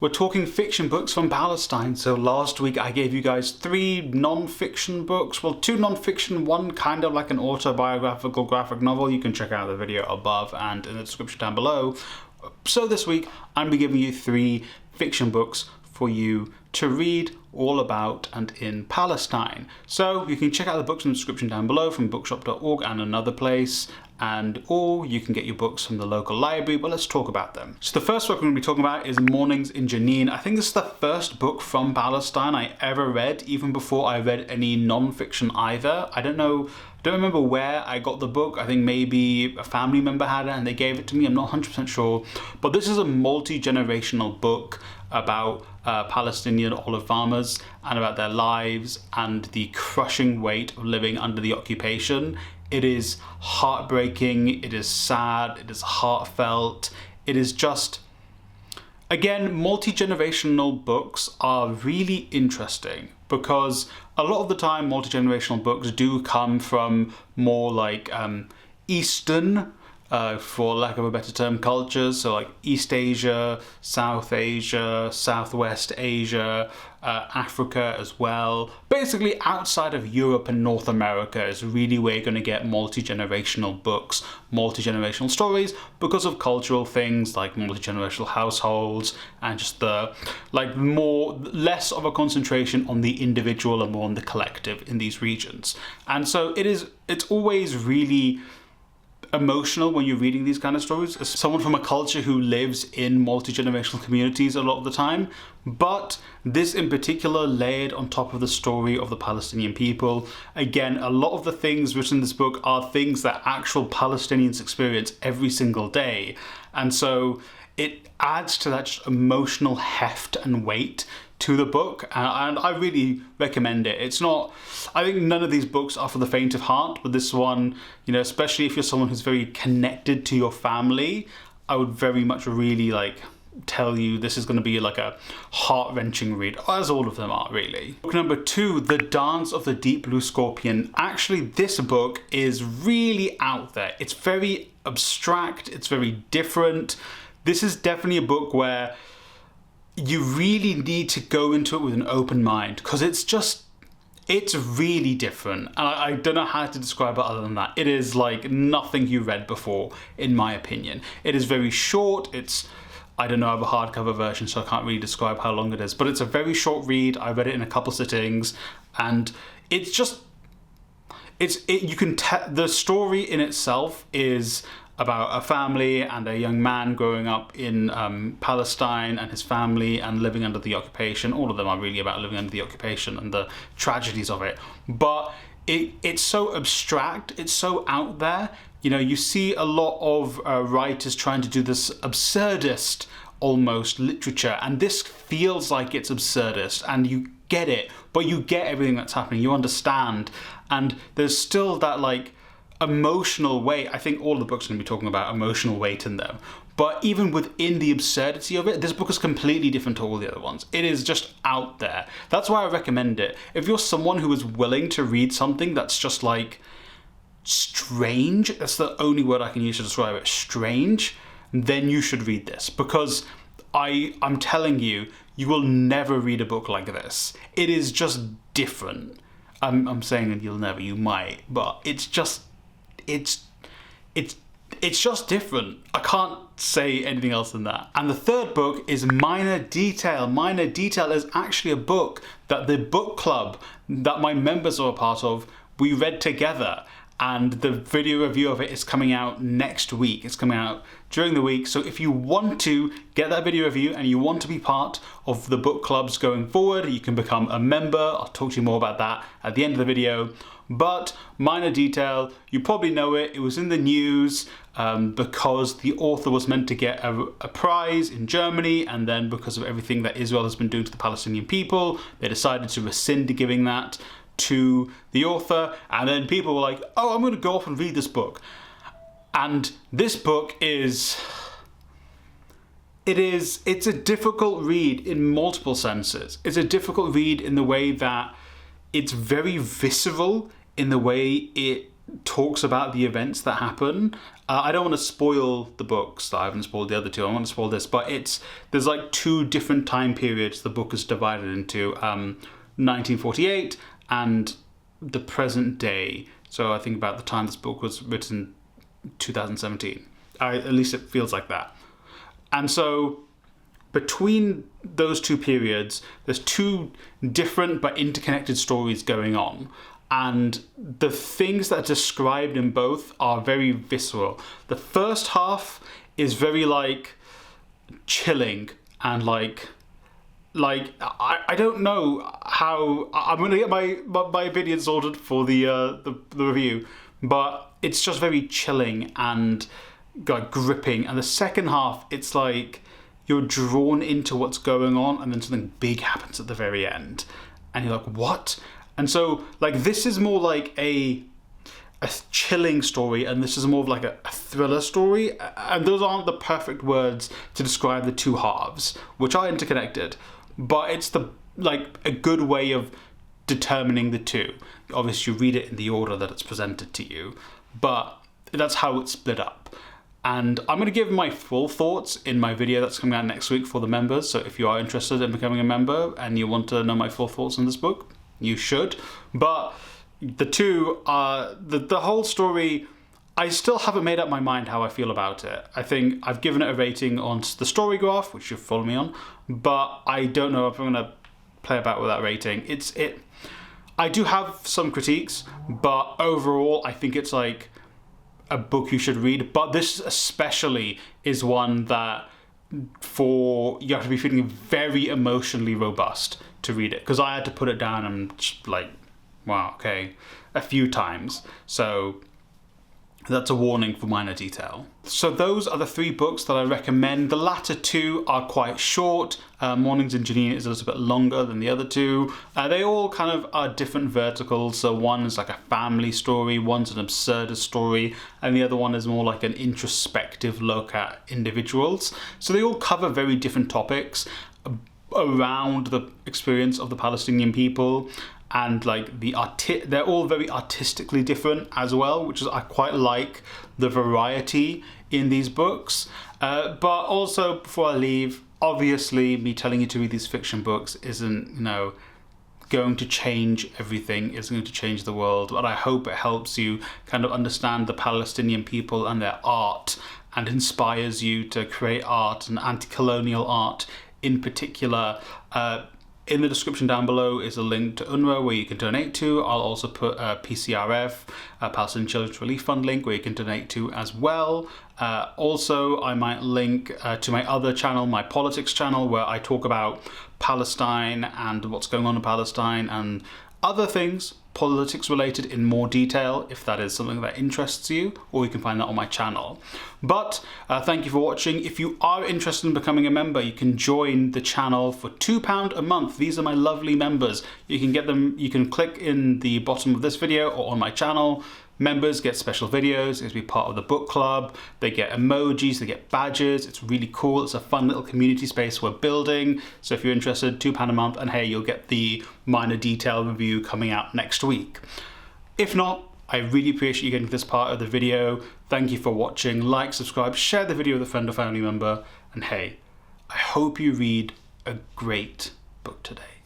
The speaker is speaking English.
We're talking fiction books from Palestine. So last week I gave you guys 3 non-fiction books. Well, 2 non-fiction, one kind of like an autobiographical graphic novel. You can check out the video above and in the description down below. So this week I'm going to be giving you 3 fiction books for you to read all about and in Palestine. So you can check out the books in the description down below from bookshop.org and another place, or you can get your books from the local library, but let's talk about them. So the first book we're going to be talking about is Mornings in Jenin. I think this is the first book from Palestine I ever read, even before I read any non-fiction either. I don't remember where I got the book. I think maybe a family member had it and they gave it to me. I'm not 100% sure. But this is a multi-generational book about Palestinian olive farmers and about their lives and the crushing weight of living under the occupation. It is heartbreaking, it is sad, it is heartfelt, it is just... Again, multi-generational books are really interesting because a lot of the time multi-generational books do come from more like Eastern, for lack of a better term, cultures. So like East Asia, South Asia, Southwest Asia, Africa as well. Basically outside of Europe and North America is really where you're going to get multi-generational books, multi-generational stories, because of cultural things like multi-generational households and just the less of a concentration on the individual and more on the collective in these regions. And so it's always really emotional when you're reading these kind of stories as someone from a culture who lives in multi-generational communities a lot of the time. But this in particular layered on top of the story of the Palestinian people. Again, a lot of the things written in this book are things that actual Palestinians experience every single day, and so it adds to that just emotional heft and weight to the book, and I really recommend it. It's not, I think none of these books are for the faint of heart, but this one, you know, especially if you're someone who's very connected to your family, I would very much really tell you this is going to be like a heart-wrenching read, as all of them are really. Book number 2, The Dance of the Deep Blue Scorpion. Actually, this book is really out there. It's very abstract, it's very different. This is definitely a book where you really need to go into it with an open mind, because it's really different. And I don't know how to describe it other than that. It is like nothing you read before, in my opinion. It is very short. I don't know, I have a hardcover version, so I can't really describe how long it is, but it's a very short read. I read it in a couple sittings, and it's just, you can tell the story in itself is about a family and a young man growing up in Palestine and his family and living under the occupation. All of them are really about living under the occupation and the tragedies of it. But it's so abstract, it's so out there. You know, you see a lot of writers trying to do this absurdist almost literature, and this feels like it's absurdist, and you get it, but you get everything that's happening, you understand, and there's still that emotional weight. I think all the books are going to be talking about emotional weight in them. But even within the absurdity of it, this book is completely different to all the other ones. It is just out there. That's why I recommend it. If you're someone who is willing to read something that's just strange, that's the only word I can use to describe it, strange, then you should read this. Because I'm telling you, you will never read a book like this. It is just different. I'm saying that you'll never, you might, but it's just different. I can't say anything else than that. And the third book is Minor Detail. Minor Detail is actually a book that the book club that my members are a part of, we read together. And the video review of it is coming out next week. It's coming out during the week. So if you want to get that video review and you want to be part of the book clubs going forward, you can become a member. I'll talk to you more about that at the end of the video. But Minor Detail, you probably know it. It was in the news because the author was meant to get a prize in Germany, and then because of everything that Israel has been doing to the Palestinian people, they decided to rescind giving that to the author, and then people were like, oh, I'm going to go off and read this book. And this book it's a difficult read in multiple senses. It's a difficult read in the way that it's very visceral in the way it talks about the events that happen. I don't want to spoil the books. I haven't spoiled the other two. I want to spoil this, but there's like 2 different time periods the book is divided into, 1948 and the present day. So I think about the time this book was written, 2017. At least it feels like that. And so between those 2 periods, there's 2 different but interconnected stories going on. And the things that are described in both are very visceral. The first half is very like chilling and like I don't know how I'm gonna get my opinion sorted for the review, but it's just very chilling and like gripping. And the second half, it's like you're drawn into what's going on, and then something big happens at the very end, and you're like, what? And so, like, this is more like a chilling story, and this is more of like a thriller story. And those aren't the perfect words to describe the 2 halves, which are interconnected. But it's like a good way of determining the 2. Obviously, you read it in the order that it's presented to you, but that's how it's split up. And I'm going to give my full thoughts in my video that's coming out next week for the members. So if you are interested in becoming a member and you want to know my full thoughts on this book, you should. But the 2 are the whole story. I still haven't made up my mind how I feel about it. I think I've given it a rating on the story graph, which you've followed me on, but I don't know if I'm going to play about with that rating. I do have some critiques, but overall I think it's like a book you should read. But this especially is one that you have to be feeling very emotionally robust to read it, because I had to put it down and just like, wow, okay, a few times. So that's a warning for minor detail. So those are the 3 books that I recommend. The latter 2 are quite short. Mornings in Janine is a little bit longer than the other 2. They all kind of are different verticals. So one is like a family story, one's an absurdist story, and the other one is more like an introspective look at individuals. So they all cover very different topics around the experience of the Palestinian people, and like they're all very artistically different as well, which is, I quite like the variety in these books. But also, before I leave, obviously me telling you to read these fiction books isn't, going to change everything, isn't going to change the world, but I hope it helps you kind of understand the Palestinian people and their art, and inspires you to create art and anti-colonial art in particular. In the description down below is a link to UNRWA where you can donate to. I'll also put a PCRF, Palestinian Children's Relief Fund link, where you can donate to as well. Also, I might link to my other channel, my politics channel, where I talk about Palestine and what's going on in Palestine and other things politics related in more detail, if that is something that interests you, or you can find that on my channel. But thank you for watching. If you are interested in becoming a member, you can join the channel for £2 a month. These are my lovely members. You can get them, you can click in the bottom of this video or on my channel. Members get special videos, get to be part of the book club, they get emojis, they get badges. It's really cool. It's a fun little community space we're building. So if you're interested, £2 a month, and hey, you'll get the minor detail review coming out next week. If not, I really appreciate you getting to this part of the video. Thank you for watching. Like, subscribe, share the video with a friend or family member, and hey, I hope you read a great book today.